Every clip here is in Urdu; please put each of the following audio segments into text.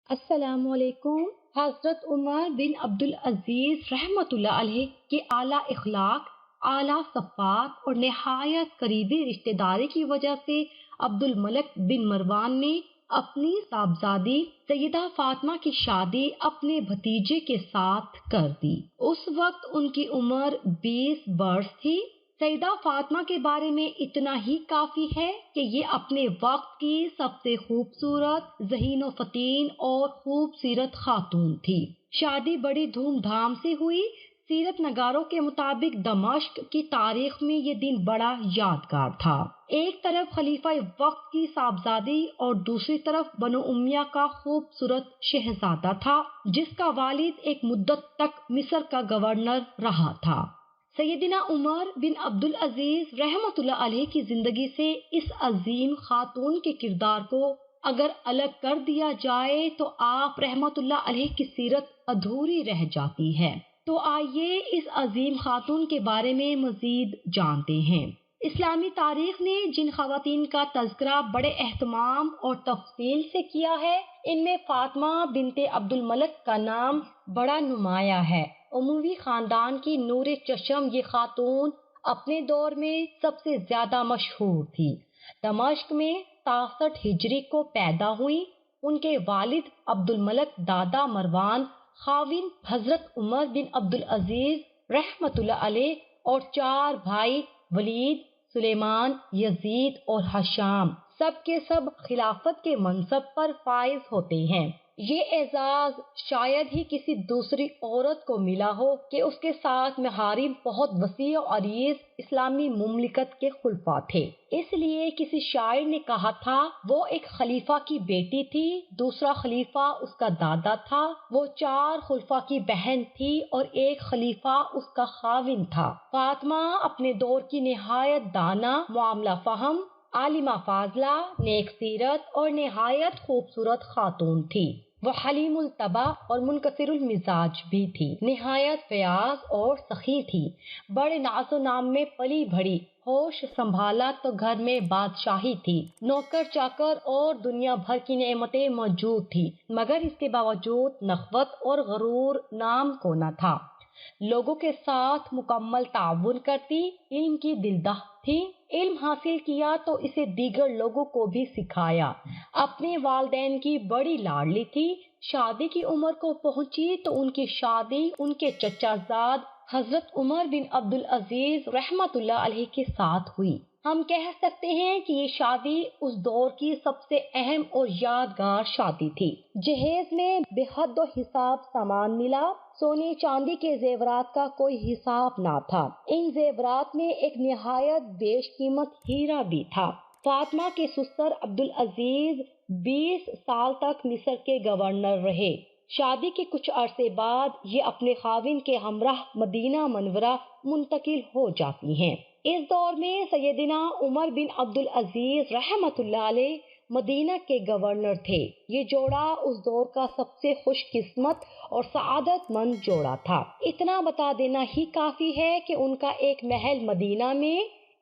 السلام علیکم۔ حضرت عمر بن عبدالعزیز رحمۃ اللہ علیہ کے اعلیٰ اخلاق، اعلیٰ صفات اور نہایت قریبی رشتہ داری کی وجہ سے عبد الملک بن مروان نے اپنی صاحبزادی سیدہ فاطمہ کی شادی اپنے بھتیجے کے ساتھ کر دی۔ اس وقت ان کی عمر 20 برس تھی۔ سیدہ فاطمہ کے بارے میں اتنا ہی کافی ہے کہ یہ اپنے وقت کی سب سے خوبصورت، ذہین و فطین اور خوبصورت خاتون تھی۔ شادی بڑی دھوم دھام سے ہوئی۔ سیرت نگاروں کے مطابق دمشق کی تاریخ میں یہ دن بڑا یادگار تھا۔ ایک طرف خلیفہ وقت کی صاحبزادی اور دوسری طرف بنو امیہ کا خوبصورت شہزادہ تھا، جس کا والد ایک مدت تک مصر کا گورنر رہا تھا۔ سیدنا عمر بن عبدالعزیز رحمۃ اللہ علیہ کی زندگی سے اس عظیم خاتون کے کردار کو اگر الگ کر دیا جائے تو آپ رحمۃ اللہ علیہ کی سیرت ادھوری رہ جاتی ہے۔ تو آئیے اس عظیم خاتون کے بارے میں مزید جانتے ہیں۔ اسلامی تاریخ نے جن خواتین کا تذکرہ بڑے اہتمام اور تفصیل سے کیا ہے، ان میں فاطمہ بنت عبد الملک کا نام بڑا نمایاں ہے۔ اموی خاندان کی نور چشم یہ خاتون اپنے دور میں سب سے زیادہ مشہور تھی۔ دمشق میں 63 ہجری کو پیدا ہوئی۔ ان کے والد عبد الملک دادا مروان، خاوند حضرت عمر بن عبدالعزیز رحمۃ اللہ علیہ، اور 4 بھائی ولید، سلیمان، یزید اور ہشام، سب کے سب خلافت کے منصب پر فائز ہوتے ہیں۔ یہ اعزاز شاید ہی کسی دوسری عورت کو ملا ہو کہ اس کے ساتھ محارم بہت وسیع و عریض اسلامی مملکت کے خلفاء تھے۔ اس لیے کسی شاعر نے کہا تھا، وہ ایک خلیفہ کی بیٹی تھی، دوسرا خلیفہ اس کا دادا تھا، وہ 4 خلفاء کی بہن تھی اور ایک خلیفہ اس کا خاوند تھا۔ فاطمہ اپنے دور کی نہایت دانا، معاملہ فہم، عالمہ فاضلہ، نیک سیرت اور نہایت خوبصورت خاتون تھی۔ وہ حلیم الطبع اور منکسر المزاج بھی تھی، نہایت فیاض اور سخی تھی، بڑے ناز و نام میں پلی بڑھی، ہوش سنبھالا تو گھر میں بادشاہی تھی، نوکر چاکر اور دنیا بھر کی نعمتیں موجود تھی، مگر اس کے باوجود نخوت اور غرور نام کو نہ تھا۔ لوگوں کے ساتھ مکمل تعاون کرتی، علم کی دلدہ تھی، علم حاصل کیا تو اسے دیگر لوگوں کو بھی سکھایا۔ اپنے والدین کی بڑی لاڈلی تھی۔ شادی کی عمر کو پہنچی تو ان کی شادی ان کے چچا زاد حضرت عمر بن عبدالعزیز رحمۃ اللہ علیہ کے ساتھ ہوئی۔ ہم کہہ سکتے ہیں کہ یہ شادی اس دور کی سب سے اہم اور یادگار شادی تھی۔ جہیز میں بے حد و حساب سامان ملا، سونے چاندی کے زیورات کا کوئی حساب نہ تھا۔ ان زیورات میں ایک نہایت بیش قیمت ہیرا بھی تھا۔ فاطمہ کے سسر عبدالعزیز 20 سال تک مصر کے گورنر رہے۔ شادی کے کچھ عرصے بعد یہ اپنے خاوند کے ہمراہ مدینہ منورہ منتقل ہو جاتی ہیں۔ اس دور میں سیدنا عمر بن عبدالعزیز رحمۃ اللہ علیہ مدینہ کے گورنر تھے۔ یہ جوڑا اس دور کا سب سے خوش قسمت اور سعادت مند جوڑا تھا۔ اتنا بتا دینا ہی کافی ہے کہ ان کا ایک محل مدینہ میں،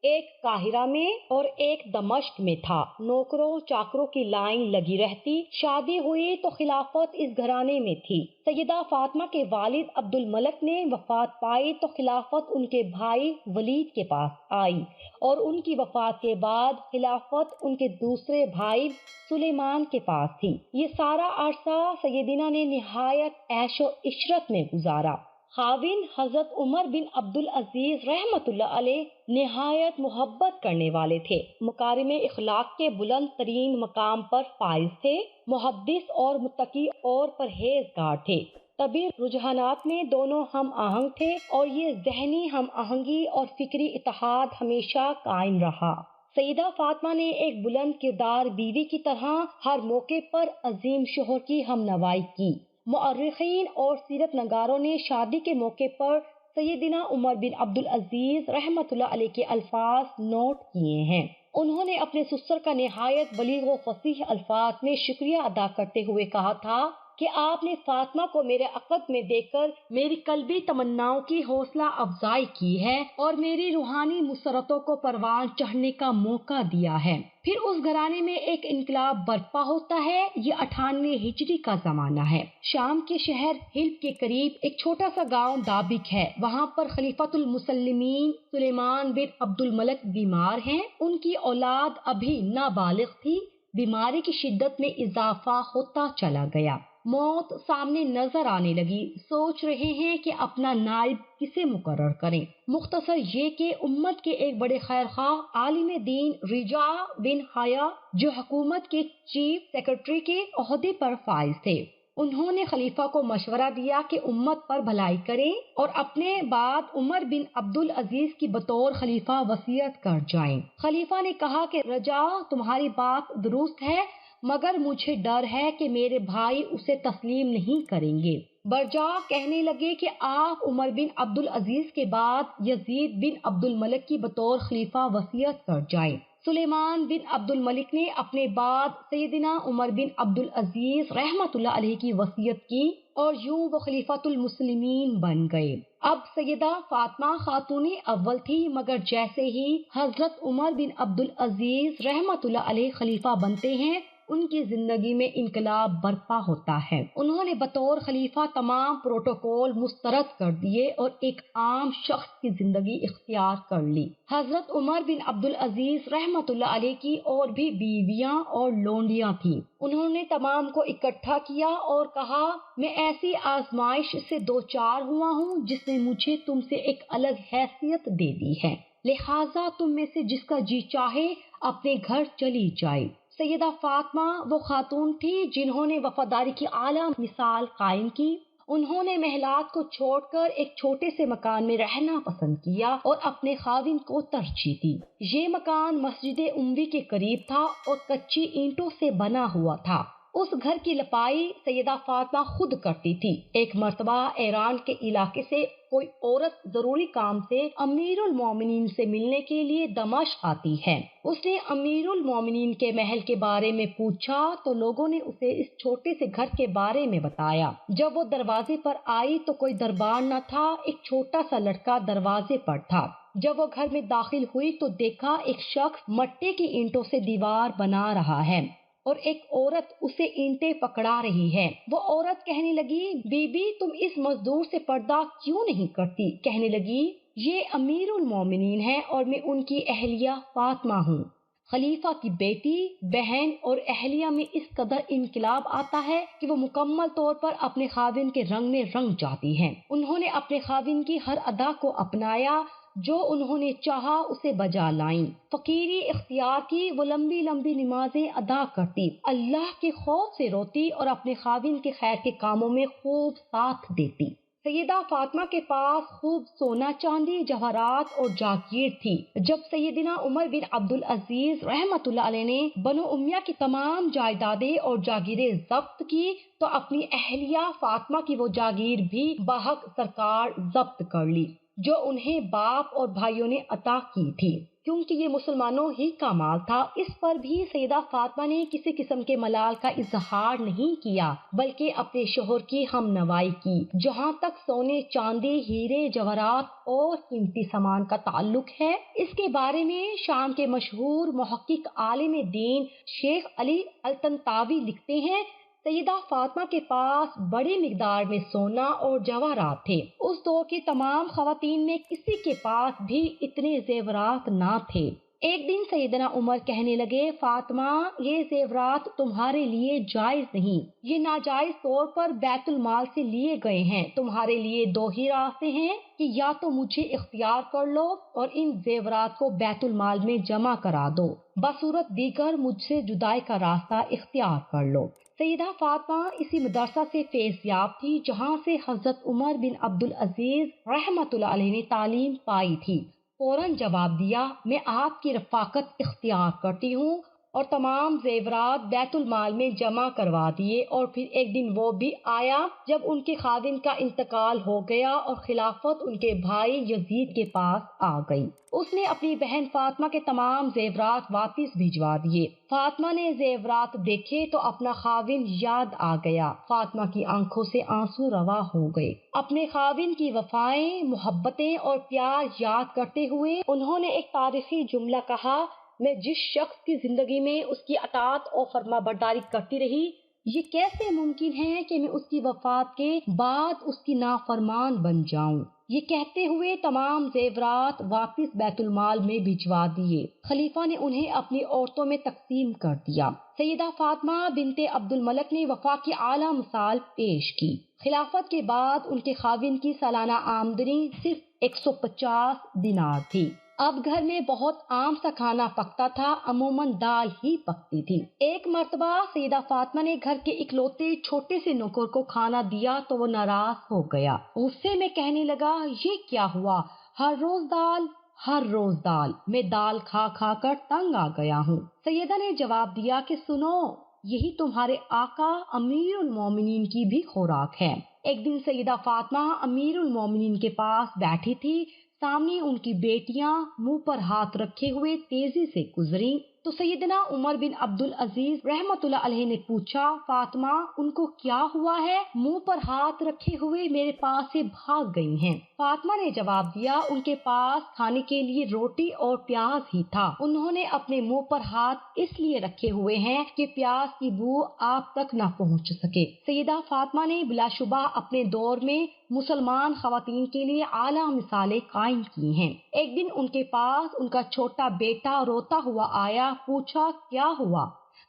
ایک قاہرہ میں اور ایک دمشق میں تھا۔ نوکروں چاکروں کی لائن لگی رہتی۔ شادی ہوئی تو خلافت اس گھرانے میں تھی۔ سیدہ فاطمہ کے والد عبد الملک نے وفات پائی تو خلافت ان کے بھائی ولید کے پاس آئی، اور ان کی وفات کے بعد خلافت ان کے دوسرے بھائی سلیمان کے پاس تھی۔ یہ سارا عرصہ سیدنا نے نہایت عیش و عشرت میں گزارا۔ خاوند حضرت عمر بن عبدالعزیز رحمۃ اللہ علیہ نہایت محبت کرنے والے تھے، مکارم اخلاق کے بلند ترین مقام پر فائز تھے، محدث اور متقی اور پرہیزگار تھے۔ طبی رجحانات میں دونوں ہم آہنگ تھے اور یہ ذہنی ہم آہنگی اور فکری اتحاد ہمیشہ قائم رہا۔ سیدہ فاطمہ نے ایک بلند کردار بیوی کی طرح ہر موقع پر عظیم شوہر کی ہمنوائی کی۔ مورخین اور سیرت نگاروں نے شادی کے موقع پر سیدنا عمر بن عبدالعزیز رحمۃ اللہ علیہ کے الفاظ نوٹ کیے ہیں۔ انہوں نے اپنے سسر کا نہایت بلیغ و فصیح الفاظ میں شکریہ ادا کرتے ہوئے کہا تھا، کہ آپ نے فاطمہ کو میرے عقد میں دیکھ کر میری قلبی تمناؤں کی حوصلہ افزائی کی ہے اور میری روحانی مسرتوں کو پروان چڑھنے کا موقع دیا ہے۔ پھر اس گھرانے میں ایک انقلاب برپا ہوتا ہے۔ یہ 98 ہجری کا زمانہ ہے۔ شام کے شہر حلب کے قریب ایک چھوٹا سا گاؤں دابک ہے۔ وہاں پر خلیفۃ المسلمین سلیمان بن عبد الملک بیمار ہیں۔ ان کی اولاد ابھی نابالغ تھی۔ بیماری کی شدت میں اضافہ ہوتا چلا گیا۔ موت سامنے نظر آنے لگی۔ سوچ رہے ہیں کہ اپنا نائب کسے مقرر کریں۔ مختصر یہ کہ امت کے ایک بڑے خیر خواہ عالم دین رجاء بن حیا جو حکومت کے چیف سیکرٹری کے عہدے پر فائز تھے، انہوں نے خلیفہ کو مشورہ دیا کہ امت پر بھلائی کریں اور اپنے بعد عمر بن عبد العزیز کی بطور خلیفہ وصیت کر جائیں۔ خلیفہ نے کہا کہ رجاء، تمہاری بات درست ہے، مگر مجھے ڈر ہے کہ میرے بھائی اسے تسلیم نہیں کریں گے۔ برجاہ کہنے لگے کہ آپ عمر بن عبد العزیز کے بعد یزید بن عبد الملک کی بطور خلیفہ وصیت کر جائیں۔ سلیمان بن عبد الملک نے اپنے بعد سیدنا عمر بن عبد العزیز رحمۃ اللہ علیہ کی وصیت کی اور یوں وہ خلیفۃ المسلمین بن گئے۔ اب سیدہ فاطمہ خاتون اول تھی، مگر جیسے ہی حضرت عمر بن عبد العزیز رحمۃ اللہ علیہ خلیفہ بنتے ہیں، ان کی زندگی میں انقلاب برپا ہوتا ہے۔ انہوں نے بطور خلیفہ تمام پروٹوکول مسترد کر دیے اور ایک عام شخص کی زندگی اختیار کر لی۔ حضرت عمر بن عبد العزیز رحمۃ اللہ علیہ کی اور بھی بیویاں اور لونڈیاں تھیں۔ انہوں نے تمام کو اکٹھا کیا اور کہا، میں ایسی آزمائش سے دوچار ہوا ہوں جس نے مجھے تم سے ایک الگ حیثیت دے دی ہے، لہٰذا تم میں سے جس کا جی چاہے اپنے گھر چلی جائے۔ سیدہ فاطمہ وہ خاتون تھی جنہوں نے وفاداری کی اعلیٰ مثال قائم کی۔ انہوں نے محلات کو چھوڑ کر ایک چھوٹے سے مکان میں رہنا پسند کیا اور اپنے خاوند کو ترجیح دی۔ یہ مکان مسجد اموی کے قریب تھا اور کچی اینٹوں سے بنا ہوا تھا۔ اس گھر کی لپائی سیدہ فاطمہ خود کرتی تھی۔ ایک مرتبہ ایران کے علاقے سے کوئی عورت ضروری کام سے امیر المومنین سے ملنے کے لیے دمشق آتی ہے۔ اس نے امیر المومنین کے محل کے بارے میں پوچھا تو لوگوں نے اسے اس چھوٹے سے گھر کے بارے میں بتایا۔ جب وہ دروازے پر آئی تو کوئی دربار نہ تھا، ایک چھوٹا سا لڑکا دروازے پر تھا۔ جب وہ گھر میں داخل ہوئی تو دیکھا ایک شخص مٹی کی اینٹوں سے دیوار بنا رہا ہے اور ایک عورت اسے اینٹیں پکڑا رہی ہے۔ وہ عورت کہنے لگی، بی بی تم اس مزدور سے پردہ کیوں نہیں کرتی؟ کہنے لگی، یہ امیر المومنین ہے اور میں ان کی اہلیہ فاطمہ ہوں۔ خلیفہ کی بیٹی، بہن اور اہلیہ میں اس قدر انقلاب آتا ہے کہ وہ مکمل طور پر اپنے خاوند کے رنگ میں رنگ جاتی ہیں۔ انہوں نے اپنے خاوند کی ہر ادا کو اپنایا، جو انہوں نے چاہا اسے بجا لائیں۔ فقیری اختیار کی، وہ لمبی لمبی نمازیں ادا کرتی، اللہ کے خوف سے روتی اور اپنے خاوند کے خیر کے کاموں میں خوب ساتھ دیتی۔ سیدہ فاطمہ کے پاس خوب سونا چاندی، جواہرات اور جاگیر تھی۔ جب سیدنا عمر بن عبد العزیز رحمۃ اللہ علیہ نے بنو امیہ کی تمام جائیدادیں اور جاگیریں ضبط کی تو اپنی اہلیہ فاطمہ کی وہ جاگیر بھی بحق سرکار ضبط کر لی جو انہیں باپ اور بھائیوں نے عطا کی تھی، کیونکہ یہ مسلمانوں ہی کا مال تھا۔ اس پر بھی سیدہ فاطمہ نے کسی قسم کے ملال کا اظہار نہیں کیا، بلکہ اپنے شوہر کی ہم نوائی کی۔ جہاں تک سونے چاندی، ہیرے جواہرات اور قیمتی سامان کا تعلق ہے، اس کے بارے میں شام کے مشہور محقق عالم دین شیخ علی الطنطاوی لکھتے ہیں، سیدہ فاطمہ کے پاس بڑی مقدار میں سونا اور جواہرات تھے۔ اس دور کی تمام خواتین میں کسی کے پاس بھی اتنے زیورات نہ تھے۔ ایک دن سیدنا عمر کہنے لگے، فاطمہ یہ زیورات تمہارے لیے جائز نہیں، یہ ناجائز طور پر بیت المال سے لیے گئے ہیں۔ تمہارے لیے دو ہی راستے ہیں کہ یا تو مجھے اختیار کر لو اور ان زیورات کو بیت المال میں جمع کرا دو، بصورت دیگر مجھ سے جدائی کا راستہ اختیار کر لو۔ سیدہ فاطمہ اسی مدرسہ سے فیض یاب تھی جہاں سے حضرت عمر بن عبد العزیز رحمۃ اللہ علیہ نے تعلیم پائی تھی۔ فوراً جواب دیا، میں آپ کی رفاقت اختیار کرتی ہوں اور تمام زیورات بیت المال میں جمع کروا دیے، اور پھر ایک دن وہ بھی آیا جب ان کے خادم کا انتقال ہو گیا اور خلافت ان کے بھائی یزید کے پاس آ گئی۔ اس نے اپنی بہن فاطمہ کے تمام زیورات واپس بھجوا دیے۔ فاطمہ نے زیورات دیکھے تو اپنا خاوند یاد آ گیا۔ فاطمہ کی آنکھوں سے آنسو رواں ہو گئے۔ اپنے خاوند کی وفائیں، محبتیں اور پیار یاد کرتے ہوئے انہوں نے ایک تاریخی جملہ کہا: میں جس شخص کی زندگی میں اس کی اطاعت اور فرما برداری کرتی رہی، یہ کیسے ممکن ہے کہ میں اس کی وفات کے بعد اس کی نافرمان بن جاؤں۔ یہ کہتے ہوئے تمام زیورات واپس بیت المال میں بھجوا دیے۔ خلیفہ نے انہیں اپنی عورتوں میں تقسیم کر دیا۔ سیدہ فاطمہ بنت عبد الملک نے وفا کی اعلیٰ مثال پیش کی۔ خلافت کے بعد ان کے خاوند کی سالانہ آمدنی صرف 150 دینار تھی۔ اب گھر میں بہت عام سا کھانا پکتا تھا، عموماً دال ہی پکتی تھی۔ ایک مرتبہ سیدہ فاطمہ نے گھر کے اکلوتے چھوٹے سے نوکر کو کھانا دیا تو وہ ناراض ہو گیا۔ غصے میں کہنے لگا: یہ کیا ہوا؟ ہر روز دال، ہر روز دال، میں دال کھا کھا کر تنگ آ گیا ہوں۔ سیدہ نے جواب دیا کہ سنو، یہی تمہارے آقا امیر المومنین کی بھی خوراک ہے۔ ایک دن سیدہ فاطمہ امیر المومنین کے پاس بیٹھی تھی۔ سامنے ان کی بیٹیاں منہ پر ہاتھ رکھے ہوئے تیزی سے گزریں تو سیدنا عمر بن عبد العزیز رحمۃ اللہ علیہ نے پوچھا: فاطمہ، ان کو کیا ہوا ہے؟ منہ پر ہاتھ رکھے ہوئے میرے پاس سے بھاگ گئی ہیں۔ فاطمہ نے جواب دیا: ان کے پاس کھانے کے لیے روٹی اور پیاز ہی تھا۔ انہوں نے اپنے منہ پر ہاتھ اس لیے رکھے ہوئے ہیں کہ پیاز کی بو آپ تک نہ پہنچ سکے۔ سیدہ فاطمہ نے بلا شبہ اپنے دور میں مسلمان خواتین کے لیے اعلیٰ مثالیں قائم کی ہیں۔ ایک دن ان کے پاس ان کا چھوٹا بیٹا روتا ہوا آیا۔ پوچھا: کیا ہوا؟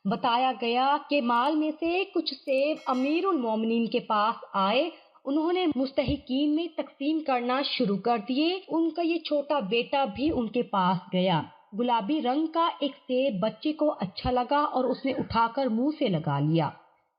بتایا گیا کہ مال میں سے کچھ سیب امیر المومنین کے پاس آئے۔ انہوں نے مستحقین میں تقسیم کرنا شروع کر دیے۔ ان کا یہ چھوٹا بیٹا بھی ان کے پاس گیا۔ گلابی رنگ کا ایک سیب بچے کو اچھا لگا اور اس نے اٹھا کر منہ سے لگا لیا۔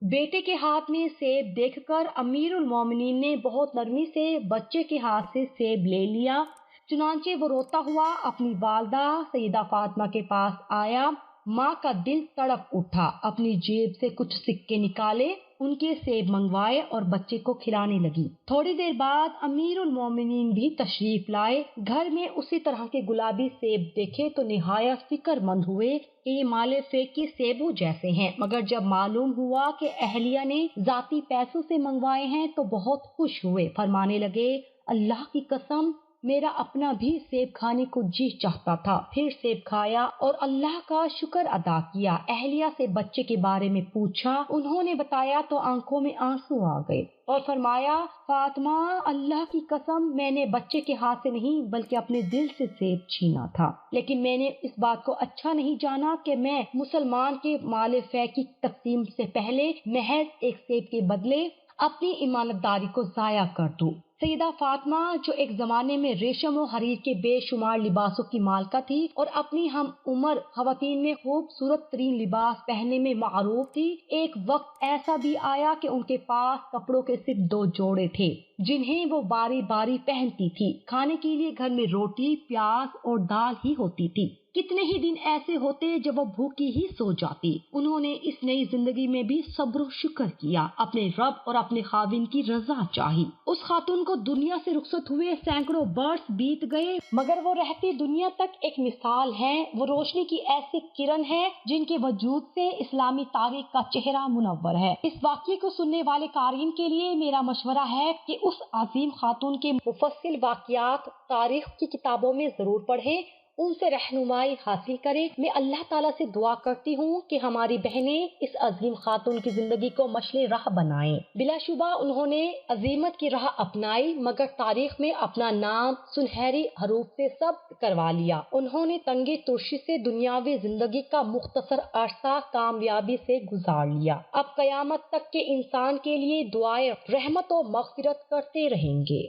بیٹے کے ہاتھ میں سیب دیکھ کر امیر المومنین نے بہت نرمی سے بچے کے ہاتھ سے سیب لے لیا۔ چنانچہ وہ روتا ہوا اپنی والدہ سیدہ فاطمہ کے پاس آیا۔ ماں کا دل تڑپ اٹھا، اپنی جیب سے کچھ سکے نکالے، ان کے سیب منگوائے اور بچے کو کھلانے لگی۔ تھوڑی دیر بعد امیر المومنین بھی تشریف لائے۔ گھر میں اسی طرح کے گلابی سیب دیکھے تو نہایت فکر مند ہوئے کہ یہ مال فیکی سیبوں جیسے ہیں، مگر جب معلوم ہوا کہ اہلیہ نے ذاتی پیسوں سے منگوائے ہیں تو بہت خوش ہوئے۔ فرمانے لگے: اللہ کی قسم، میرا اپنا بھی سیب کھانے کو جی چاہتا تھا۔ پھر سیب کھایا اور اللہ کا شکر ادا کیا۔ اہلیہ سے بچے کے بارے میں پوچھا، انہوں نے بتایا تو آنکھوں میں آنسو آ گئے اور فرمایا: فاطمہ، اللہ کی قسم، میں نے بچے کے ہاتھ سے نہیں بلکہ اپنے دل سے سیب چھینا تھا، لیکن میں نے اس بات کو اچھا نہیں جانا کہ میں مسلمان کے مال فے کی تقسیم سے پہلے محض ایک سیب کے بدلے اپنی ایمانداری کو ضائع کر دوں۔ سیدہ فاطمہ، جو ایک زمانے میں ریشم و حریر کے بے شمار لباسوں کی مالکہ تھی اور اپنی ہم عمر خواتین میں خوبصورت ترین لباس پہننے میں معروف تھی، ایک وقت ایسا بھی آیا کہ ان کے پاس کپڑوں کے صرف 2 جوڑے تھے جنہیں وہ باری باری پہنتی تھی۔ کھانے کے لیے گھر میں روٹی، پیاز اور دال ہی ہوتی تھی۔ کتنے ہی دن ایسے ہوتے جب وہ بھوکی ہی سو جاتی۔ انہوں نے اس نئی زندگی میں بھی صبر و شکر کیا، اپنے رب اور اپنے خاوند کی رضا چاہی۔ اس خاتون کو دنیا سے رخصت ہوئے سینکڑوں برس بیت گئے، مگر وہ رہتی دنیا تک ایک مثال ہے۔ وہ روشنی کی ایسی کرن ہے جن کے وجود سے اسلامی تاریخ کا چہرہ منور ہے۔ اس واقعے کو سننے والے قارئین کے لیے میرا مشورہ ہے کہ اس عظیم خاتون کے مفصل واقعات تاریخ کی کتابوں میں ضرور پڑھیں، ان سے رہنمائی حاصل کریں۔ میں اللہ تعالیٰ سے دعا کرتی ہوں کہ ہماری بہنیں اس عظیم خاتون کی زندگی کو مشعل راہ بنائیں۔ بلا شبہ انہوں نے عظیمت کی راہ اپنائی، مگر تاریخ میں اپنا نام سنہری حروف سے ثبت کروا لیا۔ انہوں نے تنگی ترشی سے دنیاوی زندگی کا مختصر عرصہ کامیابی سے گزار لیا۔ اب قیامت تک کے انسان کے لیے دعائے رحمت و مغفرت کرتے رہیں گے۔